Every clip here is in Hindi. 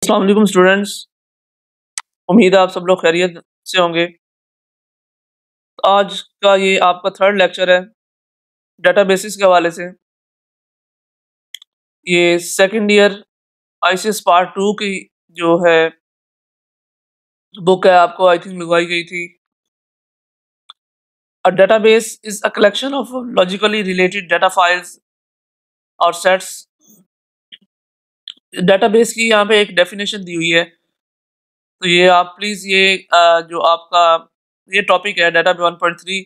अस्सलाम वालेकुम स्टूडेंट्स। उम्मीद है आप सब लोग खैरियत से होंगे। आज का ये आपका थर्ड लेक्चर है डेटाबेसिस के हवाले से। ये सेकंड ईयर आईसीएस पार्ट 2 की जो है बुक है, आपको आई थिंक लगवाई गई थी। A database is a collection of logically related data files और सेट्स। डेटाबेस की यहाँ पे एक डेफिनेशन दी हुई है, तो ये आप प्लीज़ ये जो आपका ये टॉपिक है डेटा 1.3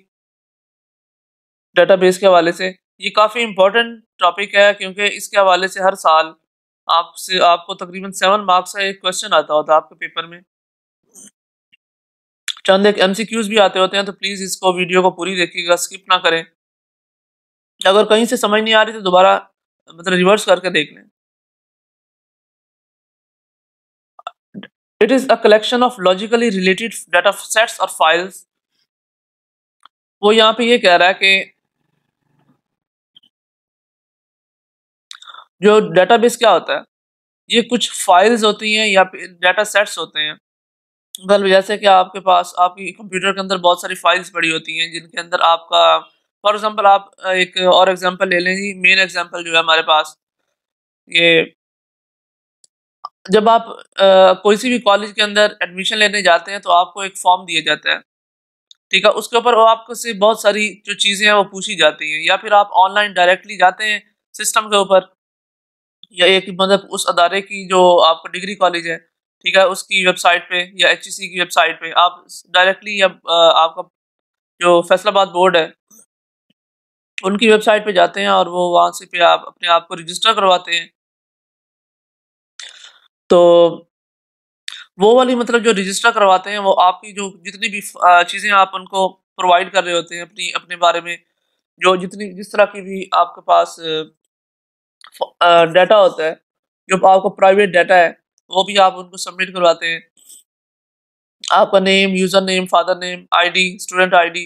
डेटाबेस के हवाले से, ये काफ़ी इम्पोर्टेंट टॉपिक है क्योंकि इसके हवाले से हर साल आपको तकरीबन 7 मार्क्स का एक क्वेश्चन आता होता है आपके पेपर में। चंद एक एमसीक्यूज भी आते होते हैं, तो प्लीज़ इसको वीडियो को पूरी देखिएगा, स्किप ना करें। अगर कहीं से समझ नहीं आ रही तो दोबारा मतलब रिवर्स करके देख लें। It is a collection of logically related data sets और फाइल्स। वो यहाँ पे ये कह रहा है कि जो डेटाबेस क्या होता है, ये कुछ फाइल्स होती हैं या फिर डाटा सेट्स होते हैं। मतलब जैसे कि आपके पास आपकी कंप्यूटर के अंदर बहुत सारी फाइल्स पड़ी होती हैं जिनके अंदर आपका फॉर एग्जांपल आप एक और एग्जांपल ले लें जी। मेन एग्जांपल जो है हमारे पास ये, जब आप कोई सी भी कॉलेज के अंदर एडमिशन लेने जाते हैं तो आपको एक फॉर्म दिया जाता है, ठीक है। उसके ऊपर वो आपको से बहुत सारी जो चीज़ें हैं वो पूछी जाती हैं, या फिर आप ऑनलाइन डायरेक्टली जाते हैं सिस्टम के ऊपर, या एक मतलब उस अदारे की जो आपका डिग्री कॉलेज है, ठीक है, उसकी वेबसाइट पे या एचईसी की वेबसाइट पे आप डायरेक्टली, या आपका जो फैसलाबाद बोर्ड है उनकी वेबसाइट पे जाते हैं और वो वहाँ से पे आप अपने आप को रजिस्टर करवाते हैं। तो वो वाली मतलब जो रजिस्टर करवाते हैं वो आपकी जो जितनी भी चीज़ें आप उनको प्रोवाइड कर रहे होते हैं अपनी अपने बारे में, जो जितनी जिस तरह की भी आपके पास डाटा होता है, जो आपका प्राइवेट डाटा है, वो भी आप उनको सबमिट करवाते हैं। आपका name, user name, father name, ID, student ID,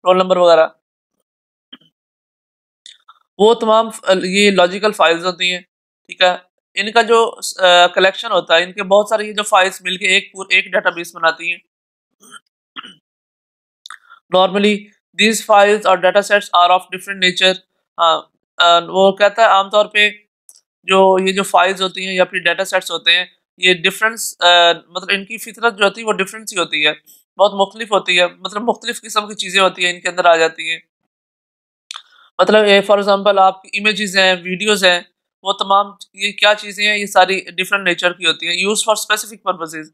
roll number वगैरह, वो तमाम ये लॉजिकल फाइल्स होती हैं, ठीक है। इनका जो कलेक्शन होता है, इनके बहुत सारे ये जो फाइल्स मिलके एक डेटाबेस बनाती हैं। नॉर्मली दीज फाइल्स और data sets are of different nature. वो कहता है आमतौर पे जो ये जो फाइल्स होती हैं या फिर डेटा सेट्स होते हैं, ये डिफरेंस मतलब इनकी फितरत जो होती है वो डिफरेंट सी होती है, बहुत मुख्तलिफ होती है, मतलब मुख्तलिफ किस्म की चीज़ें होती हैं इनके अंदर आ जाती हैं। मतलब फॉर एग्जांपल आपकी इमेजेस हैं, वीडियोस हैं, वो तमाम ये क्या चीज़ें हैं, ये सारी डिफरेंट नेचर की होती हैं, यूज फॉर स्पेसिफिक पर्पसेस,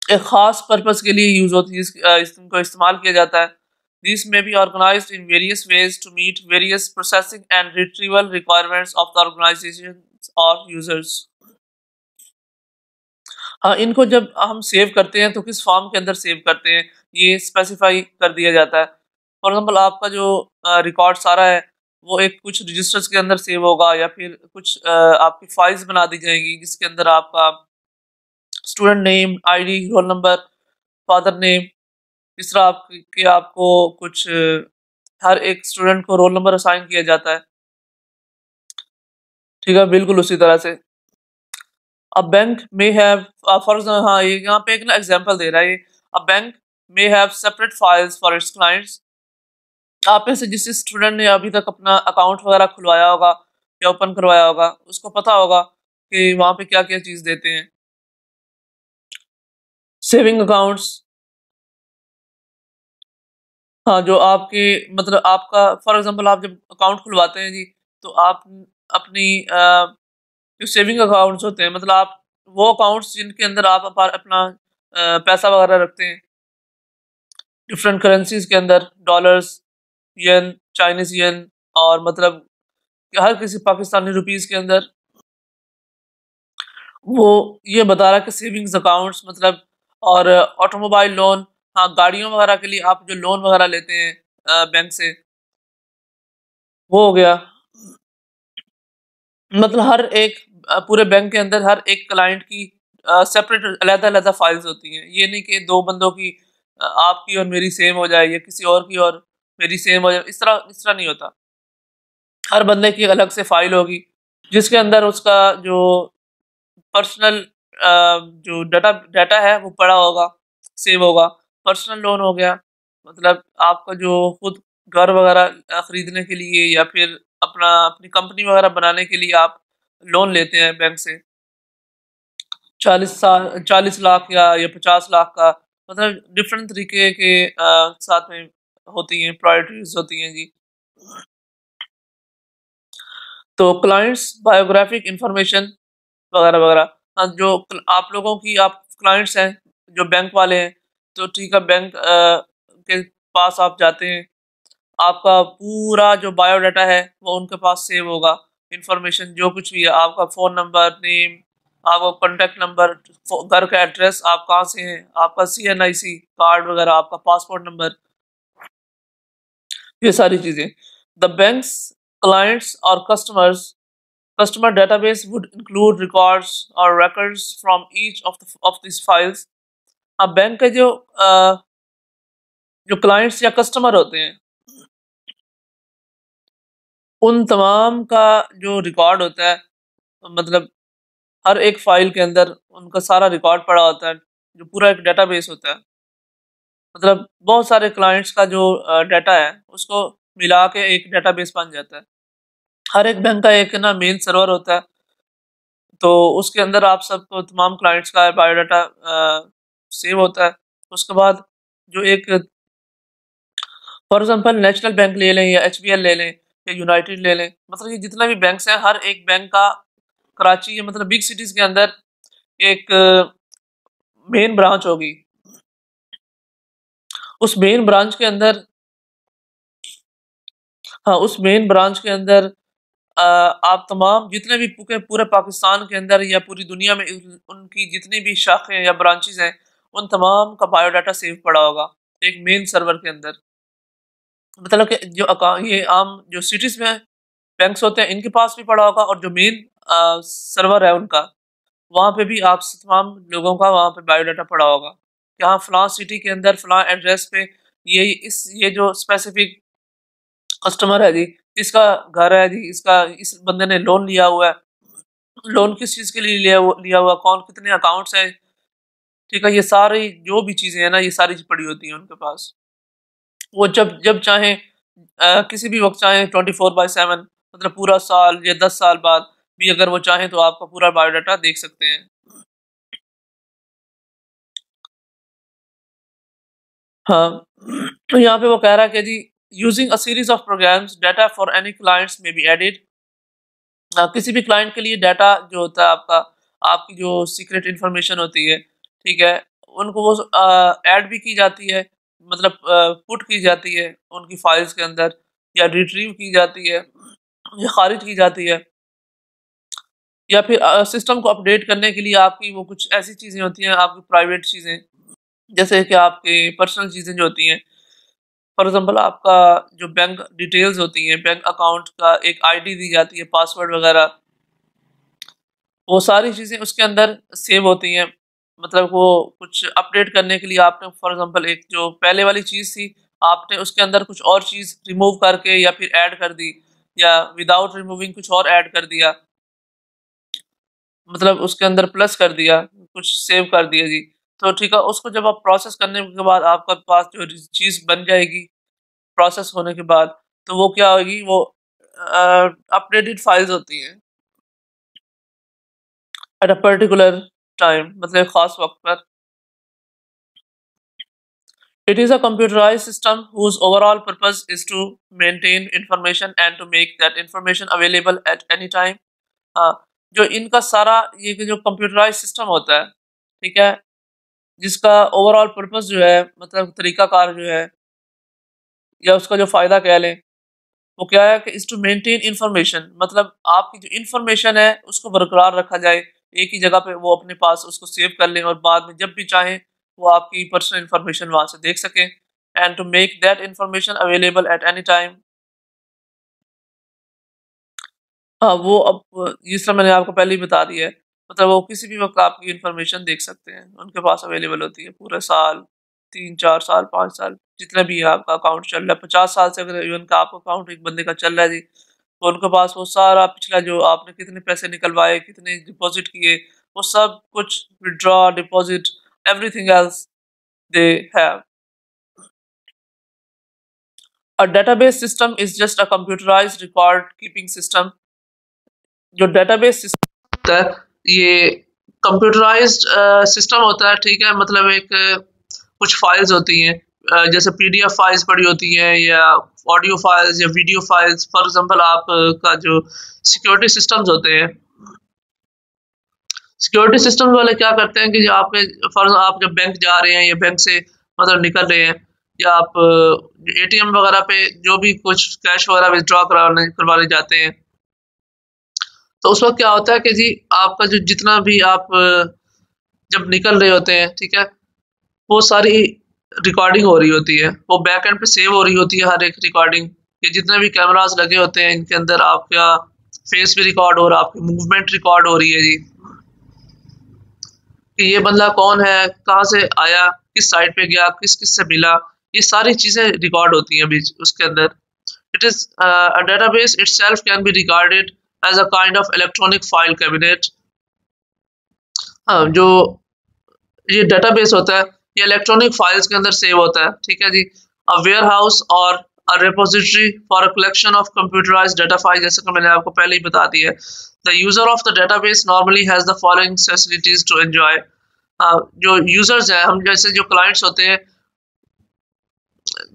एक खास पर्पस के लिए यूज होती है, इनको इस्तेमाल किया जाता है। दिस में be organised in various ways to meet various processing and retrieval requirements of the organisation और यूजर्स। हाँ, इनको जब हम सेव करते हैं तो किस फॉर्म के अंदर सेव करते हैं, ये स्पेसिफाई कर दिया जाता है। फॉर एग्जांपल आपका जो रिकॉर्ड सारा है वो एक कुछ रजिस्टर्स के अंदर सेव होगा, या फिर कुछ आपकी फाइल्स बना दी जाएंगी जिसके अंदर आपका student name, ID, roll number, father name, इस तरह आपको कुछ हर एक स्टूडेंट को रोल नंबर असाइन किया जाता है, ठीक है, बिल्कुल उसी तरह से। A bank may have for example, हाँ ये यहाँ पे एक ना एग्जांपल दे रहा है ये। A bank may have separate files for its clients. आप में से जिस स्टूडेंट ने अभी तक अपना अकाउंट वगैरह खुलवाया होगा या ओपन करवाया होगा, उसको पता होगा कि वहाँ पे क्या क्या चीज़ देते हैं। सेविंग अकाउंट्स, हाँ, जो आपके मतलब आपका फॉर एग्जांपल आप जब अकाउंट खुलवाते हैं जी, तो आप अपनी जो सेविंग अकाउंट्स होते हैं, मतलब आप वो अकाउंट्स जिनके अंदर आप अपना पैसा वगैरह रखते हैं डिफरेंट करेंसीज के अंदर, डॉलर्स, येन, चाइनीज येन, और मतलब हर किसी पाकिस्तानी रुपीस के अंदर, वो ये बता रहा है कि सेविंग्स अकाउंट्स मतलब। और ऑटोमोबाइल लोन, हाँ, गाड़ियों वगैरह के लिए आप जो लोन वगैरह लेते हैं बैंक से, वो हो गया। मतलब हर एक पूरे बैंक के अंदर हर एक क्लाइंट की सेपरेट अलग-अलग फाइल्स होती हैं। ये नहीं कि 2 बंदों की आपकी और मेरी सेम हो जाए, या किसी और की और मेरी सेम हो जाए, इस तरह नहीं होता। हर बंदे की अलग से फाइल होगी जिसके अंदर उसका जो पर्सनल जो डाटा डाटा है वो पड़ा होगा, सेव होगा। पर्सनल लोन हो गया, मतलब आपका जो खुद घर वगैरह खरीदने के लिए या फिर अपनी कंपनी वगैरह बनाने के लिए आप लोन लेते हैं बैंक से। 40 लाख या 50 लाख का, मतलब डिफरेंट तरीके के साथ में होती हैं, प्रायोरिटीज होती हैं जी। तो क्लाइंट्स बायोग्राफिक इंफॉर्मेशन वगैरह वगैरह, जो आप लोगों की आप क्लाइंट्स हैं जो बैंक वाले हैं, तो ठीक है, बैंक के पास आप जाते हैं, आपका पूरा जो बायोडाटा है वो उनके पास सेव होगा। इंफॉर्मेशन जो कुछ भी है, आपका फ़ोन नंबर, नेम, आपका कॉन्टैक्ट नंबर, घर का एड्रेस, आप कहाँ से हैं, आपका CNIC कार्ड वगैरह, आपका पासपोर्ट नंबर, ये सारी चीज़ें। द बैंक्स क्लाइंट्स और customer database would include records or records from each of these files। अब बैंक के जो क्लाइंट्स या कस्टमर होते हैं, उन तमाम का जो रिकॉर्ड होता है, मतलब हर एक फाइल के अंदर उनका सारा रिकॉर्ड पड़ा होता है, जो पूरा एक डेटाबेस होता है। मतलब बहुत सारे क्लाइंट्स का जो डाटा है उसको मिला के एक डेटाबेस बन जाता है। हर एक बैंक का एक ना मेन सर्वर होता है, तो उसके अंदर आप सबको तमाम क्लाइंट्स का बायोडाटा सेव होता है। उसके बाद जो एक, फॉर एग्जांपल नेशनल बैंक ले लें या HBL ले लें या यूनाइटेड ले लें, मतलब ये जितना भी बैंक्स हैं, हर एक बैंक का कराची या मतलब बिग सिटीज के अंदर एक मेन ब्रांच होगी। उस मेन ब्रांच के अंदर, हाँ, उस मेन ब्रांच के अंदर आप तमाम जितने भी पूरे पाकिस्तान के अंदर या पूरी दुनिया में उनकी जितनी भी शाखें या ब्रांचेस हैं, उन तमाम का बायोडाटा सेव पड़ा होगा एक मेन सर्वर के अंदर। मतलब कि जो ये आम जो सिटीज में बैंक्स होते हैं इनके पास भी पड़ा होगा, और जो मेन सर्वर है उनका, वहाँ पे भी आप तमाम लोगों का वहाँ पे बायोडाटा पड़ा होगा कि हाँ, फलां सिटी के अंदर फलां एड्रेस पे ये जो स्पेसिफिक कस्टमर है जी, इसका घर है जी, इसका इस बंदे ने लोन लिया हुआ है, लोन किस चीज़ के लिए लिया हुआ, कौन कितने अकाउंट्स हैं, ठीक है, ये सारी जो भी चीज़ें हैं ना, ये सारी पड़ी होती हैं उनके पास। वो जब जब चाहें किसी भी वक्त चाहें 24/7, मतलब पूरा साल या 10 साल बाद भी अगर वो चाहें तो आपका पूरा बायोडाटा देख सकते हैं। हाँ, तो यहाँ पे वो कह रहा है कि जी, using a series of programs data for any clients may be added. किसी भी क्लाइंट के लिए डाटा जो होता है आपका, आपकी जो सीक्रेट इन्फॉर्मेशन होती है, ठीक है, उनको वो ऐड भी की जाती है, मतलब पुट की जाती है उनकी फाइल्स के अंदर, या रिट्रीव की जाती है या खारिज की जाती है, या फिर सिस्टम को अपडेट करने के लिए आपकी वो कुछ ऐसी चीज़ें होती हैं, आपकी प्राइवेट चीज़ें, जैसे कि आपकी पर्सनल चीज़ें जो होती हैं। फॉर एग्जांपल आपका जो बैंक डिटेल्स होती हैं, बैंक अकाउंट का एक आईडी दी जाती है, पासवर्ड वगैरह, वो सारी चीज़ें उसके अंदर सेव होती हैं। मतलब वो कुछ अपडेट करने के लिए आपने फॉर एग्जांपल एक जो पहले वाली चीज़ थी, आपने उसके अंदर कुछ और चीज़ रिमूव करके या फिर ऐड कर दी, या विदाउट रिमूविंग कुछ और ऐड कर दिया, मतलब उसके अंदर प्लस कर दिया, कुछ सेव कर दिया जी। तो ठीक है, उसको जब आप प्रोसेस करने के बाद आपके पास जो चीज़ बन जाएगी, प्रोसेस होने के बाद, तो वो क्या होगी, वो अपडेटेड फाइल्स होती हैं एट अ पर्टिकुलर टाइम, मतलब एक खास वक्त पर। It is a computerized system whose overall purpose is to maintain information and to make that information available at any time। हाँ, जो इनका सारा ये जो कंप्यूटराइज सिस्टम होता है, ठीक है, जिसका ओवरऑल पर्पस जो है, मतलब तरीकाकार जो है, या उसका जो फ़ायदा कह लें, वो क्या है कि इज़ टू मेंटेन इन्फॉर्मेशन, मतलब आपकी जो इन्फॉर्मेशन है उसको बरकरार रखा जाए, एक ही जगह पे वो अपने पास उसको सेव कर लें, और बाद में जब भी चाहें वो आपकी पर्सनल इन्फॉर्मेशन वहाँ से देख सकें, and to make that information available at any time. हाँ, वो अब जिस तरह मैंने आपको पहले ही बता दिया है, मतलब वो किसी भी वक़्त आपकी इन्फॉर्मेशन देख सकते हैं, उनके पास अवेलेबल होती है पूरे साल, 3-4 साल, 5 साल, जितना भी आपका अकाउंट चल रहा है, 50 साल से अगर इवन का आपका अकाउंट एक बंदे का चल रहा है जी, तो उनके पास वो सारा पिछला जो आपने कितने पैसे निकलवाए, कितने डिपॉज़िट किए, वो सब कुछ withdraw, deposit, everything else they have. A database system is just a computerized record keeping system. जो database system होता है ये कंप्यूटराइज्ड सिस्टम होता है, ठीक है। मतलब एक कुछ फाइल्स होती हैं, जैसे पीडीएफ फाइल्स पड़ी होती हैं या ऑडियो फाइल्स या वीडियो फाइल्स। फॉर एग्जांपल आप का जो सिक्योरिटी सिस्टम्स होते हैं, सिक्योरिटी सिस्टम वाले क्या करते हैं कि जो आप जब बैंक जा रहे हैं या बैंक से मतलब निकल रहे हैं या आप एटीएम वगैरह पे जो भी कुछ कैश वगैरह विथड्रॉ करवाने जाते हैं, तो उस वक्त क्या होता है कि जी आपका जो जितना भी आप जब निकल रहे होते हैं, ठीक है, वो सारी रिकॉर्डिंग हो रही होती है, वो बैक एंड पे सेव हो रही होती है हर एक रिकॉर्डिंग। ये जितने भी कैमरास लगे होते हैं इनके अंदर आपका फेस भी रिकॉर्ड हो रहा है, आपकी मूवमेंट रिकॉर्ड हो रही है जी, कि ये बंदा कौन है, कहाँ से आया, किस साइड पे गया, किस किस से मिला, ये सारी चीज़ें रिकॉर्ड होती हैं बीच उसके अंदर। It is a database itself can be regarded as a kind of electronic file cabinet. हाँ, जो ये डेटाबेस होता है ये इलेक्ट्रॉनिक फाइल्स के अंदर सेव होता है, ठीक है जी। अ वेयर हाउस और a repository for a collection of computerized data file, जैसे कि मैंने आपको पहले ही बता दिया है। The user of the database normally has the following facilities to enjoy. जो यूजर्स हैं, हम जैसे जो क्लाइंट्स होते हैं,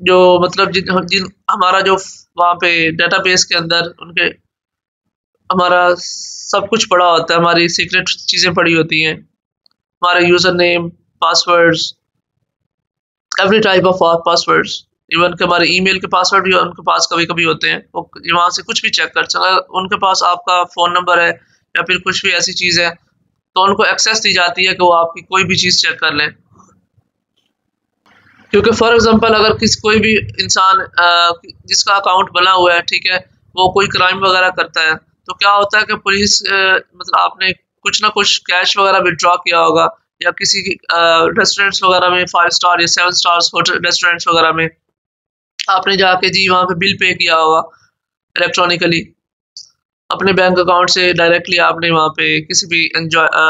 जो मतलब जिन हमारा जो वहाँ पे डेटाबेस के अंदर उनके हमारा सब कुछ पड़ा होता है, हमारी सीक्रेट चीज़ें पड़ी होती हैं, हमारे user name, passwords, every type of passwords, even के हमारे ईमेल के पासवर्ड भी उनके पास कभी कभी होते हैं, वो वहाँ से कुछ भी चेक कर सकते हैं। उनके पास आपका फ़ोन नंबर है या फिर कुछ भी ऐसी चीज़ है तो उनको एक्सेस दी जाती है कि वो आपकी कोई भी चीज़ चेक कर लें। क्योंकि फॉर एग्जांपल अगर कोई भी इंसान जिसका अकाउंट बना हुआ है, ठीक है, वो कोई क्राइम वगैरह करता है, तो क्या होता है कि पुलिस मतलब आपने कुछ ना कुछ कैश वगैरह विड्रॉ किया होगा या किसी रेस्टोरेंट्स वगैरह में 5 स्टार या 7 स्टार्स होटल रेस्टोरेंट्स वगैरह में आपने जाके जी वहाँ पे बिल पे किया होगा इलेक्ट्रॉनिकली अपने बैंक अकाउंट से डायरेक्टली। आपने वहाँ पे किसी भी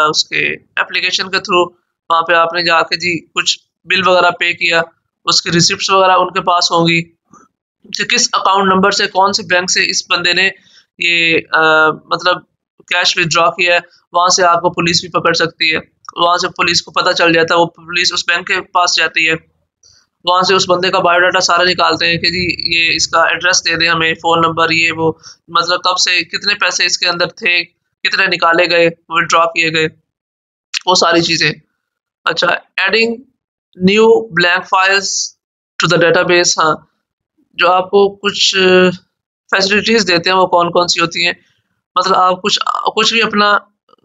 उसके एप्लीकेशन के थ्रू वहाँ पे आपने जाके जी कुछ बिल वगैरह पे किया, उसकी रिसिप्ट्स वगैरह उनके पास होंगी कि किस अकाउंट नंबर से कौन से बैंक से इस बंदे ने ये मतलब कैश विड्रॉ किया है। वहाँ से आपको पुलिस भी पकड़ सकती है, वहाँ से पुलिस को पता चल जाता है, वो पुलिस उस बैंक के पास जाती है, वहाँ से उस बंदे का बायोडाटा सारा निकालते हैं कि जी ये इसका एड्रेस दे दे हमें, फ़ोन नंबर, ये वो, मतलब कब से कितने पैसे इसके अंदर थे, कितने निकाले गए, विड्रॉ किए गए, वो सारी चीज़ें। अच्छा, adding new blank files to the database. हाँ, जो आपको कुछ फैसिलिटीज़ देते हैं वो कौन कौन सी होती हैं, मतलब आप कुछ भी अपना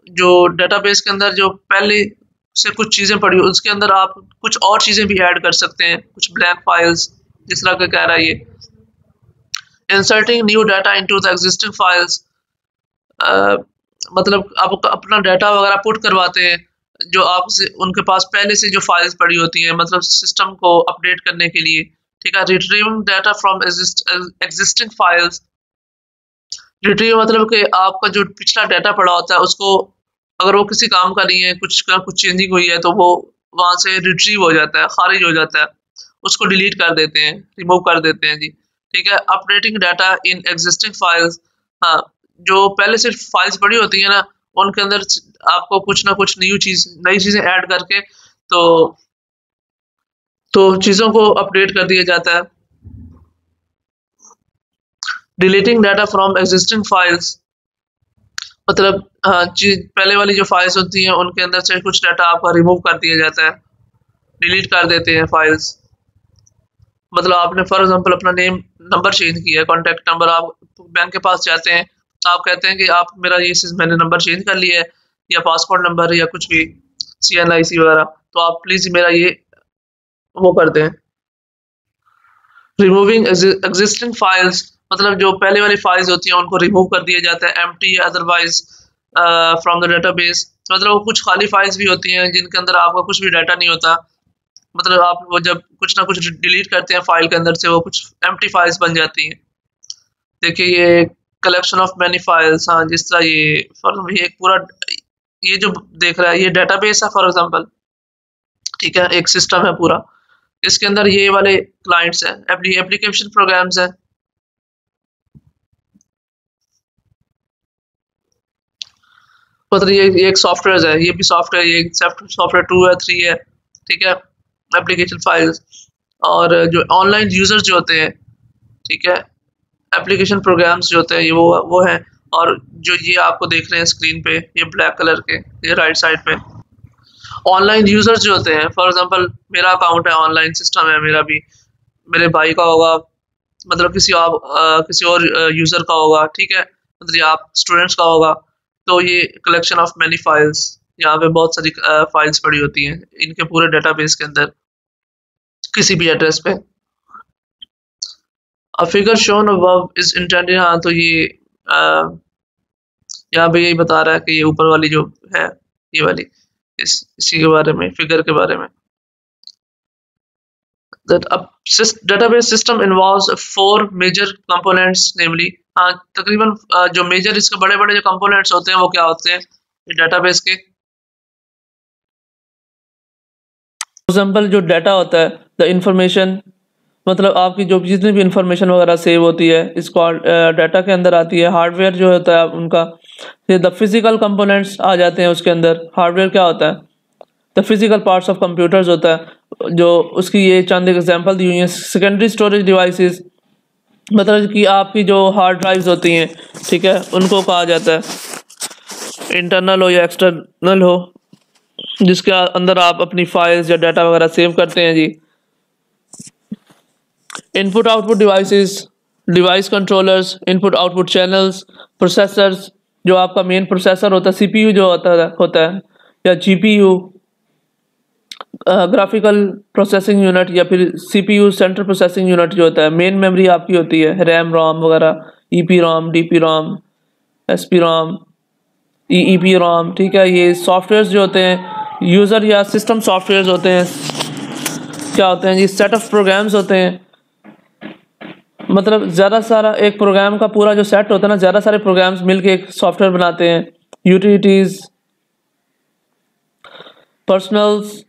जो डेटाबेस के अंदर जो पहले से कुछ चीज़ें पड़ी हो उसके अंदर आप कुछ और चीज़ें भी ऐड कर सकते हैं, कुछ ब्लैंक फाइल्स जिस तरह का कह रहा है ये। Inserting new data into the existing files, मतलब आप अपना डाटा वगैरह पुट करवाते हैं जो आपसे उनके पास पहले से जो फाइल्स पड़ी होती हैं, मतलब सिस्टम को अपडेट करने के लिए, ठीक है। Retrieving data from existing files, retrieve मतलब कि आपका जो पिछला डाटा पड़ा होता है उसको अगर वो किसी काम का नहीं है, कुछ चेंजिंग हुई है तो वो वहाँ से रिट्रीव हो जाता है, खारिज हो जाता है, उसको डिलीट कर देते हैं, रिमूव कर देते हैं जी, ठीक है। Updating data in existing files, हाँ, जो पहले से फाइल्स पड़ी होती है ना उनके अंदर आपको कुछ ना कुछ नई चीज़ें ऐड करके तो चीज़ों को अपडेट कर दिया जाता है। Deleting data from existing files, मतलब हाँ, पहले वाली जो फाइल्स होती हैं उनके अंदर से कुछ डाटा आपका रिमूव कर दिया जाता है, डिलीट कर देते हैं फाइल्स। मतलब आपने फॉर एग्जांपल अपना नेम नंबर चेंज किया है, कॉन्टैक्ट नंबर, आप बैंक के पास जाते हैं, आप कहते हैं कि आप मेरा ये मैंने नंबर चेंज कर लिया है या पासपोर्ट नंबर या कुछ भी CNIC वगैरह, तो आप प्लीज़ मेरा ये वो कर दें। रिमूविंग एग्जिस्टिंग फाइल्स, मतलब जो पहले वाली फाइल्स होती हैं उनको रिमूव कर दिया जाता है, empty otherwise from the database, मतलब वो कुछ खाली फाइल्स भी होती हैं जिनके अंदर आपका कुछ भी डाटा नहीं होता, मतलब आप वो जब कुछ ना कुछ डिलीट करते हैं फाइल के अंदर से वो कुछ एम्प्टी फाइल्स बन जाती हैं। देखिए ये कलेक्शन ऑफ मैनी फाइल्स, हाँ, जिस तरह ये एक पूरा ये जो देख रहा है ये डेटाबेस है फॉर एग्जांपल, ठीक है, एक सिस्टम है पूरा। इसके अंदर ये वाले क्लाइंट्स हैं, एप्लीकेशन प्रोग्राम्स हैं। मतलब ये एक सॉफ्टवेयर है, ये भी सॉफ्टवेयर, ये सॉफ्टवेयर 2 है 3 है, ठीक है, एप्लीकेशन फाइल्स। और जो ऑनलाइन यूजर्स जो होते हैं, ठीक है, एप्लीकेशन प्रोग्राम्स जो होते हैं ये वो हैं। और जो ये आपको देख रहे हैं स्क्रीन पे, ये ब्लैक कलर के, ये राइट साइड पे ऑनलाइन यूजर्स जो होते हैं। फॉर एग्जांपल मेरा अकाउंट है, ऑनलाइन सिस्टम है मेरा भी, मेरे भाई का होगा, मतलब किसी और यूजर का होगा, ठीक है, मतलब ये आप स्टूडेंट्स का होगा। तो ये कलेक्शन ऑफ मैनी फाइल्स, यहाँ पे बहुत सारी फाइल्स पड़ी होती हैं इनके पूरे डेटाबेस के अंदर, किसी भी एड्रेस पे। A figure shown above is intended, हाँ तो ये यहाँ पे यही बता रहा है कि ये ऊपर वाली जो है, ये वाली, इसी के बारे में, फिगर के बारे में। That a database system involves 4 major components, namely, हाँ तकरीबन जो मेजर इसके बड़े बड़े जो कंपोनेंट्स होते हैं वो क्या होते हैं डेटाबेस के। एग्जाम्पल जो डाटा होता है, द इंफॉर्मेशन, मतलब आपकी जो जितनी भी इंफॉर्मेशन वगैरह सेव होती है इसको डाटा के अंदर आती है। हार्डवेयर जो होता है उनका, फिर द फिजिकल कंपोनेंट्स आ जाते हैं उसके अंदर। हार्डवेयर क्या होता है, the physical parts of computers होता है। जो उसकी ये चंद एग्जांपल दी हुई हैं। सेकेंडरी स्टोरेज डिवाइसेस, मतलब कि आपकी जो हार्ड ड्राइव्स होती हैं, ठीक है, उनको कहा जाता है, इंटरनल हो या एक्सटर्नल हो, जिसके अंदर आप अपनी फाइल्स या डाटा वगैरह सेव करते हैं जी। Input output devices, device controllers, input output channels, processors, जो आपका मेन प्रोसेसर होता है, सीपीयू जो होता है या जीपीयू, ग्राफिकल प्रोसेसिंग यूनिट, या फिर सीपीयू सेंट्रल प्रोसेसिंग यूनिट जो होता है। मेन मेमोरी आपकी होती है, रैम रोम वगैरह, ईपी रोम, डीपी रोम, एसपी रोम, ईईपी रोम, ठीक है। ये सॉफ्टवेयर्स जो होते हैं, यूज़र या सिस्टम सॉफ्टवेयर्स होते हैं, क्या होते हैं जी, सेट ऑफ प्रोग्राम्स होते हैं। मतलब ज़्यादा सारा एक प्रोग्राम का पूरा जो सेट होता है ना, ज़्यादा सारे प्रोग्राम्स मिलके एक सॉफ्टवेयर बनाते हैं। यूटिलिटीज़, पर्सनल्स,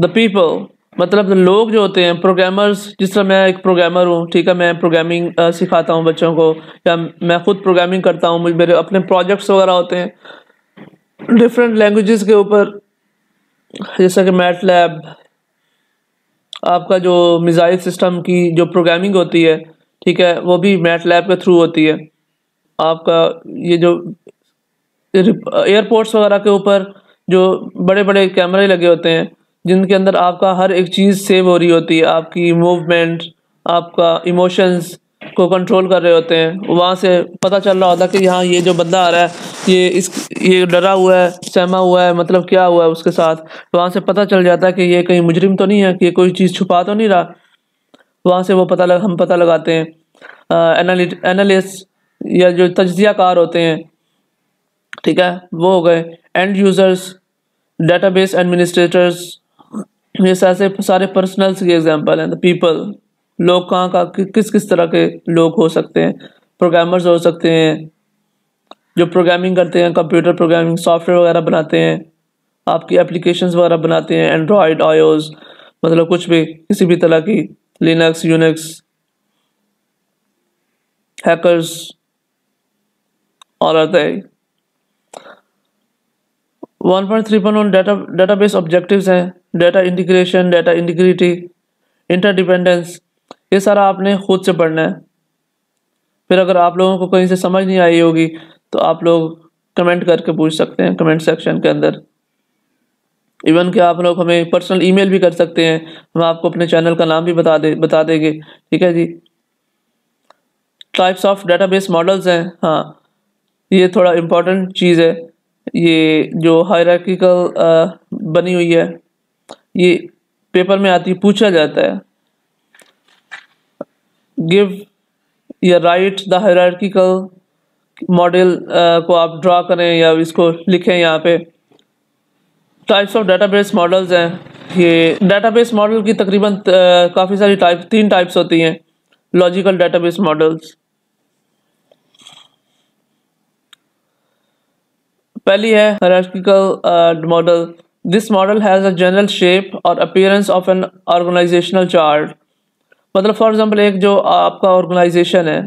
द पीपल, मतलब लोग जो होते हैं, प्रोग्रामर्स। जिस तरह मैं एक प्रोग्रामर हूँ, ठीक है, मैं प्रोग्रामिंग सिखाता हूँ बच्चों को, या मैं खुद प्रोग्रामिंग करता हूँ, मुझे मेरे अपने प्रोजेक्ट्स वगैरह होते हैं डिफरेंट लैंग्वेजेस के ऊपर, जैसा कि मैटलैब, आपका जो मिसाइल सिस्टम की जो प्रोग्रामिंग होती है, ठीक है, वो भी मैटलैब के थ्रू होती है। आपका ये जो एयरपोर्ट्स वगैरह के ऊपर जो बड़े बड़े कैमरे लगे होते हैं, जिनके अंदर आपका हर एक चीज़ सेव हो रही होती है, आपकी मूवमेंट, आपका इमोशंस को कंट्रोल कर रहे होते हैं। वहाँ से पता चल रहा होता है कि यहाँ ये जो बंदा आ रहा है, ये डरा हुआ है, सहमा हुआ है, मतलब क्या हुआ है उसके साथ। वहाँ से पता चल जाता है कि ये कहीं मुजरिम तो नहीं है, कि ये कोई चीज़ छुपा तो नहीं रहा। वहाँ से हम पता लगाते हैं। एनालिस्ट या जो तज्जियाकार होते हैं, ठीक है, वो हो गए। एंड यूज़र्स, डेटाबेस एडमिनिस्ट्रेटर्स, ये सारे पर्सनल्स की एग्जांपल हैं। द पीपल, लोग कहाँ का किस किस तरह के लोग हो सकते हैं। प्रोग्रामर्स हो सकते हैं, जो प्रोग्रामिंग करते हैं, कंप्यूटर प्रोग्रामिंग सॉफ्टवेयर वगैरह बनाते हैं, आपकी एप्लीकेशंस वगैरह बनाते हैं, एंड्रॉयड, आईओएस, मतलब कुछ भी, किसी भी तरह की, लिनक्स, यूनिक्स, हैकर्स और आता है। 1.3.1 डेटाबेस ऑब्जेक्टिव्स हैं, data integration, data integrity, interdependence. ये सारा आपने खुद से पढ़ना है। फिर अगर आप लोगों को कहीं से समझ नहीं आई होगी तो आप लोग कमेंट करके पूछ सकते हैं कमेंट सेक्शन के अंदर। इवन कि आप लोग हमें पर्सनल ईमेल भी कर सकते हैं, हम आपको अपने चैनल का नाम भी बता देंगे, ठीक है जी। टाइप्स ऑफ डेटाबेस मॉडल्स हैं, हाँ ये थोड़ा इम्पोर्टेंट चीज़ है। ये जो हायरार्किकल बनी हुई है, ये पेपर में आती, पूछा जाता है। गिव या राइट द हायरार्किकल मॉडल को आप ड्रा करें या इसको लिखें यहाँ पे। टाइप्स ऑफ डेटाबेस मॉडल्स हैं। ये डेटाबेस मॉडल की तकरीबन काफ़ी सारी 3 टाइप्स होती हैं। लॉजिकल डेटाबेस मॉडल्स, पहली है hierarchical model. This model has a general shape और appearance of an organizational chart. मतलब फॉर एग्जांपल एक जो आपका ऑर्गेनाइजेशन है,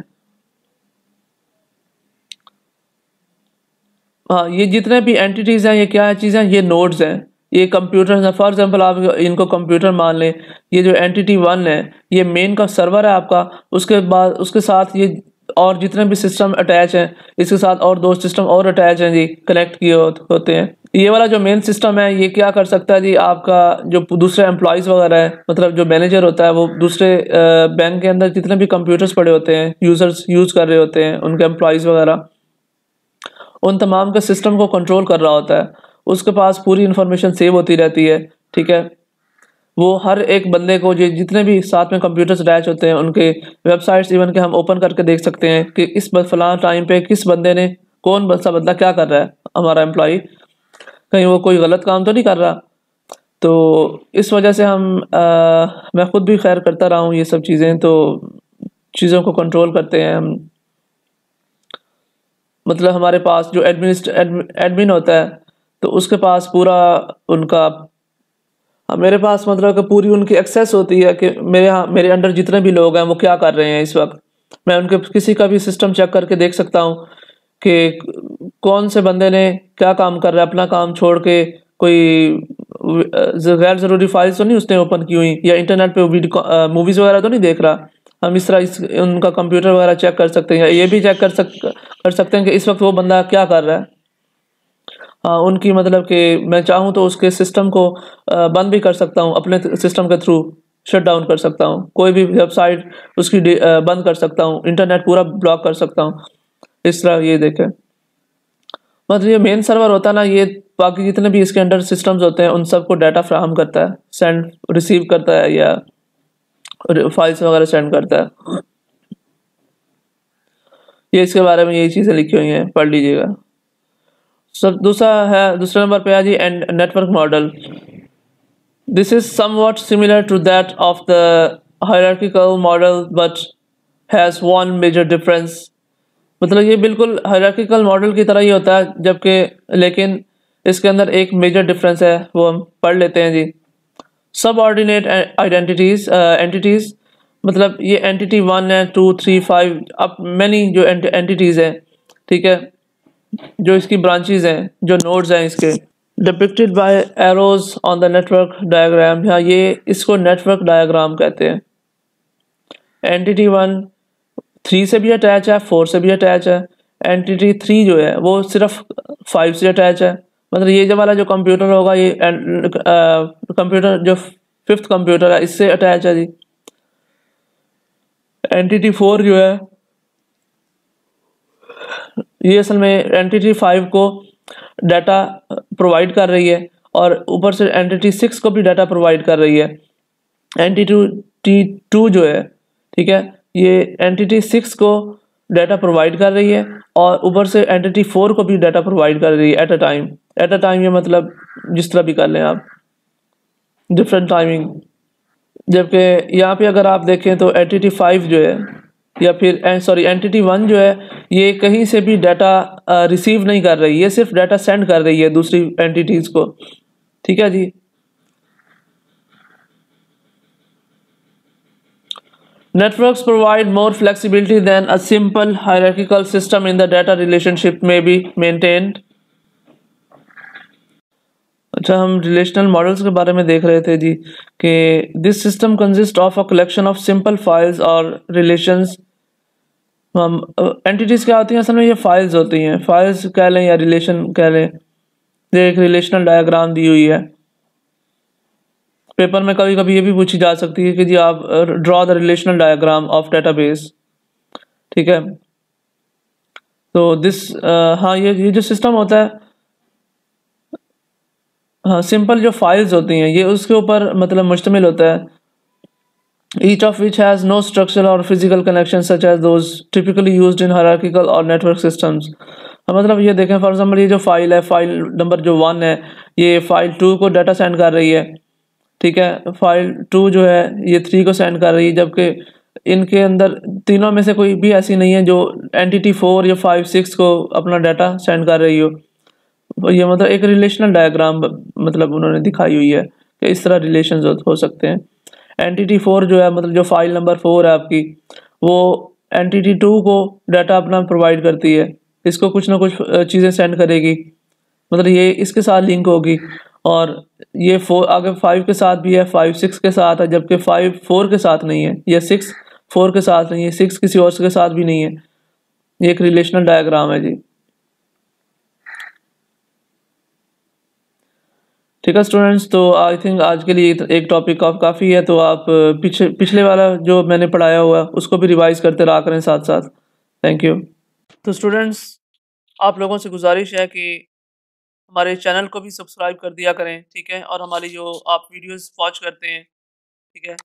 हाँ, ये जितने भी एंटिटीज़ हैं ये क्या चीज़ें हैं, ये नोड्स हैं, ये कंप्यूटर हैं। फॉर एग्जांपल आप इनको कंप्यूटर मान लें। ये जो एंटिटी वन है ये मेन का सर्वर है आपका। उसके बाद उसके साथ ये और जितने भी सिस्टम अटैच हैं, इसके साथ और दो सिस्टम और अटैच हैं जी, कनेक्ट किए होते हैं। ये वाला जो मेन सिस्टम है ये क्या कर सकता है जी, आपका जो दूसरे एम्प्लॉयज़ वगैरह है, मतलब जो मैनेजर होता है वो दूसरे बैंक के अंदर जितने भी कंप्यूटर्स पड़े होते हैं, यूज़र्स यूज़ कर रहे होते हैं, उनके एम्प्लॉयज़ वगैरह, उन तमाम के सिस्टम को कंट्रोल कर रहा होता है। उसके पास पूरी इन्फॉर्मेशन सेव होती रहती है, ठीक है। वो हर एक बंदे को जो जितने भी साथ में कंप्यूटर्स अटैच होते हैं उनके वेबसाइट्स इवन के हम ओपन करके देख सकते हैं कि इस फलां टाइम पे किस बंदे ने, कौन सा बंदा क्या कर रहा है, हमारा एम्प्लॉय कहीं वो कोई गलत काम तो नहीं कर रहा। तो इस वजह से मैं खुद भी खैर करता रहा हूँ ये सब चीज़ें, तो चीज़ों को कंट्रोल करते हैं हम। मतलब हमारे पास जो एडमिन होता है तो उसके पास पूरा उनका, मेरे पास मतलब कि पूरी उनकी एक्सेस होती है कि मेरे अंडर जितने भी लोग हैं वो क्या कर रहे हैं इस वक्त। मैं उनके किसी का भी सिस्टम चेक करके देख सकता हूँ कि कौन से बंदे ने क्या काम कर रहा है, अपना काम छोड़ के कोई गैर ज़रूरी फाइल्स तो नहीं उसने ओपन की हुई, या इंटरनेट पे वीडियो मूवीज़ वगैरह तो नहीं देख रहा। हम इस तरह उनका कंप्यूटर वगैरह चेक कर सकते हैं, या ये भी चेक कर सकते हैं कि इस वक्त वो बंदा क्या कर रहा है। हाँ, उनकी मतलब कि मैं चाहूँ तो उसके सिस्टम को बंद भी कर सकता हूँ, अपने सिस्टम के थ्रू शट डाउन कर सकता हूँ, कोई भी वेबसाइट उसकी बंद कर सकता हूँ, इंटरनेट पूरा ब्लॉक कर सकता हूँ। इस तरह ये देखें, मतलब ये मेन सर्वर होता है ना, ये बाकी जितने भी इसके अंडर सिस्टम्स होते हैं उन सबको डाटा फ्राहम करता है, सेंड रिसीव करता है या फाइल्स वगैरह सेंड करता है। ये इसके बारे में यही चीज़ें लिखी हुई हैं, पढ़ लीजिएगा। सब दूसरा है, दूसरे नंबर पे है जी and network model. This is somewhat similar to that of the hierarchical model but has one major difference. मतलब ये बिल्कुल हायरार्किकल मॉडल की तरह ही होता है, जबकि लेकिन इसके अंदर एक मेजर डिफरेंस है, वो हम पढ़ लेते हैं जी। सब ऑर्डिनेट आइडेंटिटीज एंटिटीज़, मतलब ये एंटिटी 1 है, 2, 3, 5, अब मैनी जो एंटिटीज़ हैं, ठीक है, जो इसकी ब्रांचेज हैं, जो नोड्स हैं इसके, depicted bye arrows on the network diagram. यहाँ ये इसको नेटवर्क डायग्राम कहते हैं। एंटिटी 1 3 से भी अटैच है, 4 से भी अटैच है। एंटिटी 3 जो है वो सिर्फ 5 से अटैच है। मतलब ये जो वाला जो कंप्यूटर होगा ये कंप्यूटर जो फिफ्थ कंप्यूटर है इससे अटैच है जी। एंटिटी 4 जो है ये असल में एंटिटी 5 को डाटा प्रोवाइड कर रही है, और ऊपर से एंटिटी 6 को भी डाटा प्रोवाइड कर रही है। एंटिटी 2 जो है, ठीक है, ये एंटिटी 6 को डाटा प्रोवाइड कर रही है, और ऊपर से एंटिटी 4 को भी डाटा प्रोवाइड कर रही है एट अ टाइम। ये मतलब जिस तरह भी कर लें आप, डिफरेंट टाइमिंग। जबकि यहाँ पे अगर आप देखें तो एंटिटी 5 जो है, या फिर सॉरी एंटिटी 1 जो है, ये कहीं से भी डाटा रिसीव नहीं कर रही, ये सिर्फ डाटा सेंड कर रही है दूसरी एंटिटीज़ को, ठीक है जी। Networks provide more flexibility than a simple hierarchical system in the data relationship may be maintained. अच्छा, हम रिलेशनल मॉडल्स के बारे में देख रहे थे जी कि this system consist of a collection of simple files और रिलेशंस। हम एंटिटीज़ क्या होती हैं असल में, ये फाइल्स होती हैं, फाइल्स कह लें या रिलेशन कह लें। ये एक रिलेशनल डायग्राम दी हुई है। पेपर में कभी कभी ये भी पूछी जा सकती है कि जी आप draw the relational diagram of database, ठीक है। तो हाँ, ये जो सिस्टम होता है, हाँ, सिंपल जो फाइल्स होती हैं ये उसके ऊपर मतलब मुश्तमिल होता है। Each of which has no structure और physical connection such as those typically used in hierarchical और नेटवर्क सिस्टम्स। मतलब ये देखें, फॉर एग्जांपल ये जो फाइल है, फाइल नंबर जो 1 है, ये फाइल 2 को डाटा सेंड कर रही है, ठीक है। फाइल 2 जो है ये 3 को सेंड कर रही है, जबकि इनके अंदर तीनों में से कोई भी ऐसी नहीं है जो एंटिटी 4 या 5, 6 को अपना डाटा सेंड कर रही हो। ये मतलब एक रिलेशनल डायग्राम मतलब उन्होंने दिखाई हुई है कि इस तरह रिलेशंस हो सकते हैं। एंटिटी 4 जो है मतलब जो फाइल नंबर 4 है आपकी, वो एंटिटी 2 को डाटा अपना प्रोवाइड करती है, इसको कुछ ना कुछ चीज़ें सेंड करेगी, मतलब ये इसके साथ लिंक होगी। और ये 4 अगर 5 के साथ भी है, 5 6 के साथ है, जबकि 5 4 के साथ नहीं है, या 6 4 के साथ नहीं है, 6 किसी और के साथ भी नहीं है। ये एक रिलेशनल डायग्राम है जी। ठीक है स्टूडेंट्स, तो आई थिंक आज के लिए एक टॉपिक काफ़ी है, तो आप पिछले वाला जो मैंने पढ़ाया हुआ उसको भी रिवाइज करते रहा करें साथ साथ। Thank you. तो स्टूडेंट्स, आप लोगों से गुजारिश है कि हमारे चैनल को भी सब्सक्राइब कर दिया करें, ठीक है, और हमारी जो आप वीडियोस वॉच करते हैं, ठीक है,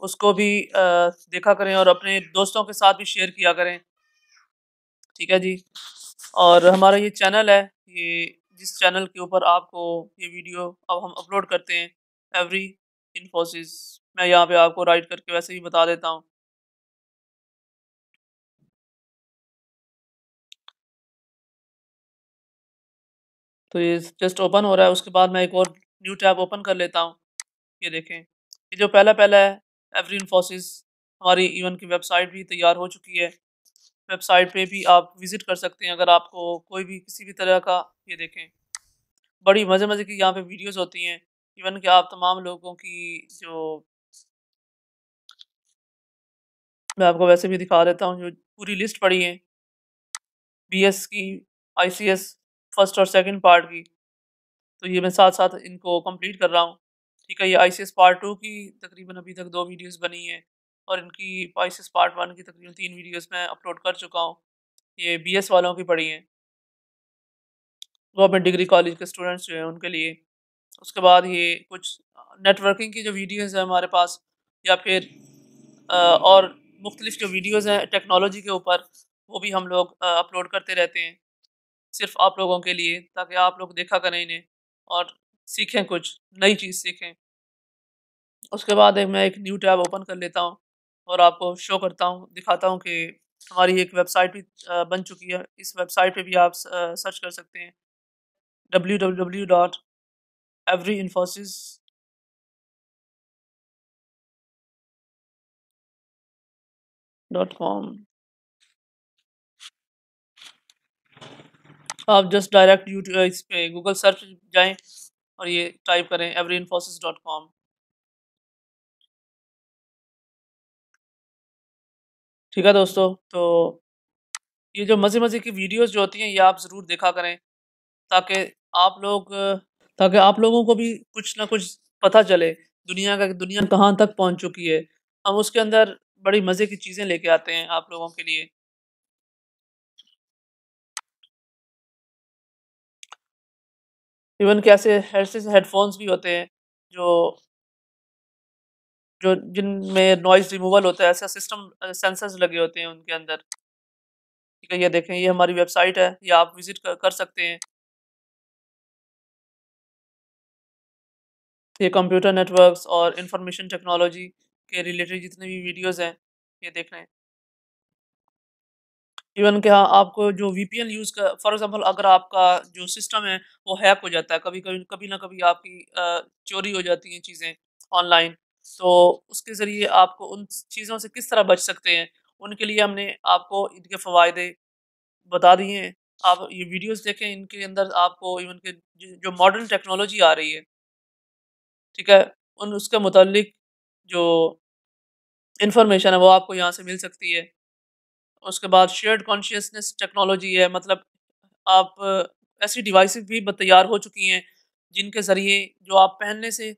उसको भी देखा करें और अपने दोस्तों के साथ भी शेयर किया करें, ठीक है जी। और हमारा ये चैनल है, ये जिस चैनल के ऊपर आपको ये वीडियो अब हम अपलोड करते हैं, एवरी इन्फोसिस, मैं यहाँ पे आपको राइट करके वैसे ही बता देता हूँ। तो ये जस्ट ओपन हो रहा है, उसके बाद मैं एक और न्यू टैब ओपन कर लेता हूँ। ये देखें, ये जो पहला पहला है एवरी इन्फोसिस, हमारी इवन की वेबसाइट भी तैयार हो चुकी है। वेबसाइट पे भी आप विज़िट कर सकते हैं अगर आपको कोई भी किसी भी तरह का, ये देखें, बड़ी मज़े मज़े की यहाँ पे वीडियोस होती हैं। इवन कि आप तमाम लोगों की जो, मैं आपको वैसे भी दिखा देता हूँ, जो पूरी लिस्ट पड़ी है बीएस की, आईसीएस फर्स्ट और सेकंड पार्ट की, तो ये मैं साथ साथ इनको कंप्लीट कर रहा हूँ। ठीक है, ये आईसीएस पार्ट 2 की तकरीबन अभी तक 2 वीडियोस बनी हैं, और इनकी आईसीएस पार्ट 1 की तकरीबन 3 वीडियोस मैं अपलोड कर चुका हूँ। ये बीएस वालों की पड़ी हैं, गवर्नमेंट डिग्री कॉलेज के स्टूडेंट्स जो हैं उनके लिए। उसके बाद ये कुछ नेटवर्किंग की जो वीडियोस हैं हमारे पास, या फिर और मुख्तलिफ जो वीडियोस हैं टेक्नोलॉजी के ऊपर, वो भी हम लोग अपलोड करते रहते हैं, सिर्फ आप लोगों के लिए, ताकि आप लोग देखा करें इन्हें और सीखें, कुछ नई चीज़ सीखें। उसके बाद मैं एक न्यू टैब ओपन कर लेता हूँ और आपको शो करता हूँ, दिखाता हूँ कि हमारी एक वेबसाइट भी बन चुकी है। इस वेबसाइट पे भी आप सर्च कर सकते हैं, www.everyinfosys.com। आप जस्ट डायरेक्ट यूट्यूब इस पे गूगल सर्च जाएं और ये टाइप करें everyinfosys.com। ठीक है दोस्तों, तो ये जो मज़े-मज़े की वीडियोस जो होती हैं ये आप ज़रूर देखा करें, ताकि आप लोग ताकि आप लोगों को भी कुछ ना कुछ पता चले, दुनिया कहाँ तक पहुँच चुकी है। हम उसके अंदर बड़ी मज़े की चीज़ें लेके आते हैं आप लोगों के लिए। इवन कि ऐसे हेडफ़ोन्स भी होते हैं जो जो जिनमें नॉइज़ रिमूवल होता है, ऐसा सिस्टम सेंसर्स लगे होते हैं उनके अंदर। ठीक है, ये देखें, ये हमारी वेबसाइट है, ये आप विज़िट कर सकते हैं। ये कंप्यूटर नेटवर्क्स और इंफॉर्मेशन टेक्नोलॉजी के रिलेटेड जितने भी वीडियोज़ हैं, ये देख रहे हैं। इवन क्या आपको जो वीपीएन यूज़ कर, फॉर एग्ज़ाम्पल अगर आपका जो सिस्टम है वो हैक हो जाता है, कभी ना कभी आपकी चोरी हो जाती हैं चीज़ें ऑनलाइन, तो उसके ज़रिए आपको उन चीज़ों से किस तरह बच सकते हैं, उनके लिए हमने आपको इनके फ़वायदे बता दिए हैं। आप ये वीडियोज़ देखें, इनके अंदर आपको इवन के जो मॉडर्न टेक्नोलॉजी आ रही है, ठीक है, उसके मुतालिक जो इन्फॉर्मेशन है वो आपको यहाँ से मिल सकती है। उसके बाद शेयर्ड कॉन्शियसनेस टेक्नोलॉजी है, मतलब आप ऐसी डिवाइसेस भी तैयार हो चुकी हैं जिनके ज़रिए जो आप पहनने से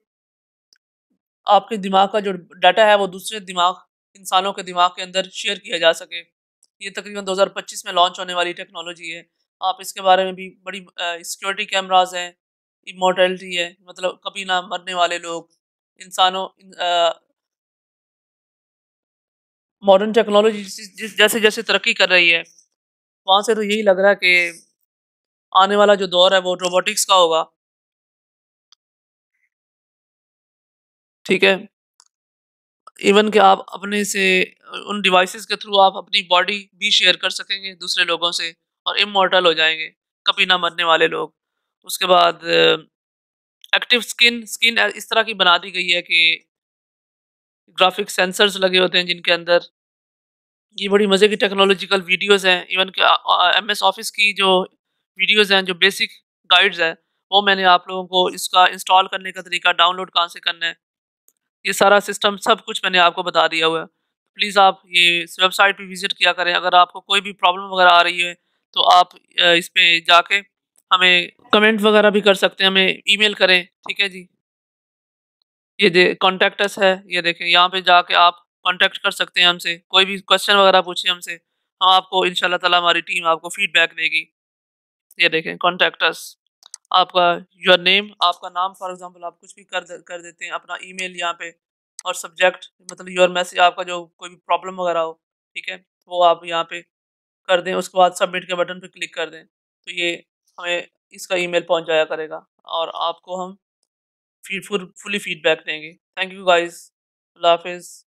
आपके दिमाग का जो डाटा है वो दूसरे दिमाग, इंसानों के दिमाग के अंदर शेयर किया जा सके। ये तकरीबन 2025 में लॉन्च होने वाली टेक्नोलॉजी है। आप इसके बारे में भी बड़ी सिक्योरिटी कैमराज़ हैं, इमॉर्टैलिटी है, मतलब कभी ना मरने वाले लोग, इंसानों मॉडर्न टेक्नोलॉजी जैसे जैसे तरक्की कर रही है, वहाँ से तो यही लग रहा है कि आने वाला जो दौर है वो रोबोटिक्स का होगा। ठीक है, इवन कि आप अपने से उन डिवाइसेस के थ्रू आप अपनी बॉडी भी शेयर कर सकेंगे दूसरे लोगों से, और इमॉर्टल हो जाएंगे, कभी ना मरने वाले लोग। उसके बाद एक्टिव स्किन स्किन इस तरह की बना दी गई है कि ग्राफिक सेंसर्स लगे होते हैं जिनके अंदर ये बड़ी मज़े की टेक्नोलॉजिकल वीडियोज़ हैं। इवन कि एमएस ऑफ़िस की जो वीडियोज़ हैं, जो बेसिक गाइड्स हैं, वो मैंने आप लोगों को इसका इंस्टॉल करने का तरीका, डाउनलोड कहाँ से करना है, ये सारा सिस्टम सब कुछ मैंने आपको बता दिया हुआ है। प्लीज़ आप ये इस वेबसाइट पे विज़िट किया करें। अगर आपको कोई भी प्रॉब्लम वगैरह आ रही है, तो आप इस पे जाके हमें कमेंट वगैरह भी कर सकते हैं, हमें ईमेल करें, ठीक है जी। ये दे कॉन्टैक्ट अस है, ये देखें यहाँ पे जाके आप कॉन्टैक्ट कर सकते हैं हमसे, कोई भी क्वेश्चन वगैरह पूछिए हमसे, हम आपको इंशाल्लाह ताला हमारी टीम आपको फीडबैक देगी। ये देखें कॉन्टैक्ट अस, आपका योर नेम, आपका नाम फॉर एग्ज़ाम्पल आप कुछ भी कर देते हैं, अपना ईमेल यहाँ पे और सब्जेक्ट मतलब योर मैसेज आपका जो कोई भी प्रॉब्लम वगैरह हो, ठीक है? वो आप यहाँ पे कर दें, उसके बाद सबमिट के बटन पे क्लिक कर दें, तो ये हमें इसका ईमेल पहुँच जाया करेगा और आपको हम फुली फीडबैक देंगे। थैंक यू गाइस, अल्लाह हाफ़िज़।